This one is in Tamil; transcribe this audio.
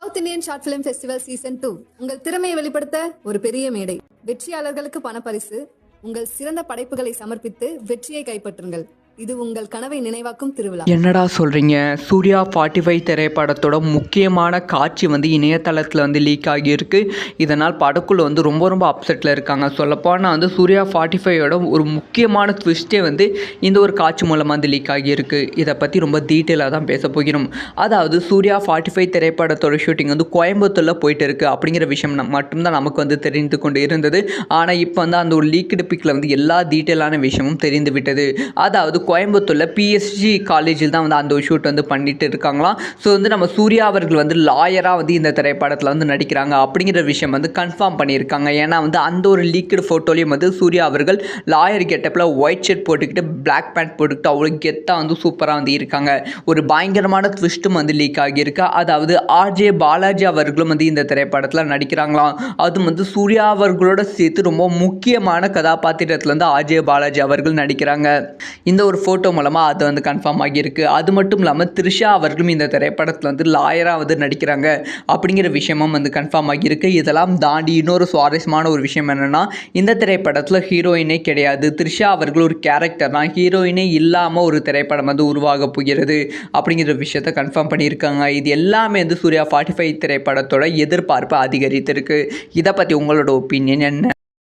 South Indian short film festival season 2 உங்கள் திறமையை வெளிப்படுத்த ஒரு பெரிய மேடை. வெற்றியாளர்களுக்கு பணப்பரிசு. உங்கள் சிறந்த படைப்புகளை சமர்ப்பித்து வெற்றியை கைப்பற்றுங்கள். இது உங்கள் கனவை நினைவாக்கும் திருவிழா. என்னடா சொல்கிறீங்க? சூர்யா 45 திரைப்படத்தோட முக்கியமான காட்சி இணையதளத்தில் லீக் ஆகியிருக்கு. இதனால் படக்குழு ரொம்ப அப்செட்டில் இருக்காங்க. சொல்லப்போனால் சூர்யா 45ஓட ஒரு முக்கியமான ட்விஸ்ட்டே இந்த ஒரு காட்சி மூலமாக லீக் ஆகியிருக்கு. இதை பற்றி ரொம்ப டீட்டெயிலாக தான் பேச போகிறோம். அதாவது சூர்யா 45 திரைப்படத்தோட ஷூட்டிங் கோயம்புத்தூரில் போயிட்டு இருக்குது அப்படிங்கிற விஷயம் மட்டும்தான் நமக்கு தெரிந்து கொண்டு இருந்தது. ஆனால் இப்போ அந்த ஒரு லீக்டு பிக்கில் எல்லா டீட்டெயிலான விஷயமும் தெரிந்து விட்டது. அதாவது கோயம்புத்தூரில் பிஎஸ்ஜி காலேஜில் தான் அந்த ஒரு ஷூட் பண்ணிட்டு இருக்காங்களாம். ஸோ நம்ம சூர்யா அவர்கள் லாயராக இந்த திரைப்படத்தில் நடிக்கிறாங்க அப்படிங்கிற விஷயம் கன்ஃபார்ம் பண்ணியிருக்காங்க. ஏன்னா அந்த ஒரு லீக்டு ஃபோட்டோலையும் சூர்யா அவர்கள் லாயர் கெட்டப்பில் ஒயிட் ஷர்ட் போட்டுக்கிட்டு பிளாக் பேண்ட் போட்டுக்கிட்டு அவ்வளோ கெத்தாக சூப்பராக இருக்காங்க. ஒரு பயங்கரமான ட்விஸ்ட்டும் லீக் ஆகியிருக்கு. அதாவது ஆர்ஜே பாலாஜி அவர்களும் இந்த திரைப்படத்தில் நடிக்கிறாங்களாம். அதுவும் சூர்யா அவர்களோட சேர்த்து ரொம்ப முக்கியமான கதாபாத்திரத்தில் ஆர்ஜே பாலாஜி அவர்கள் நடிக்கிறாங்க. இந்த ஒரு ஃபோட்டோ மூலமாக அது கன்ஃபார்ம் ஆகியிருக்கு. அது மட்டும் இல்லாமல் த்ரிஷா அவர்களும் இந்த திரைப்படத்தில் லாயராக நடிக்கிறாங்க அப்படிங்கிற விஷயமும் கன்ஃபார்ம் ஆகியிருக்கு. இதெல்லாம் தாண்டி இன்னொரு சுவாரஸ்யமான ஒரு விஷயம் என்னென்னா, இந்த திரைப்படத்தில் ஹீரோயினே கிடையாது. த்ரிஷா அவர்கள் ஒரு கேரக்டர் தான். ஹீரோயினே இல்லாமல் ஒரு திரைப்படம் உருவாக போகிறது அப்படிங்கிற விஷயத்தை கன்ஃபார்ம் பண்ணியிருக்காங்க. இது எல்லாமே சூர்யா 45 திரைப்படத்தோட எதிர்பார்ப்பு அதிகரித்திருக்கு. இதை பற்றி உங்களோட ஒப்பீனியன் என்ன?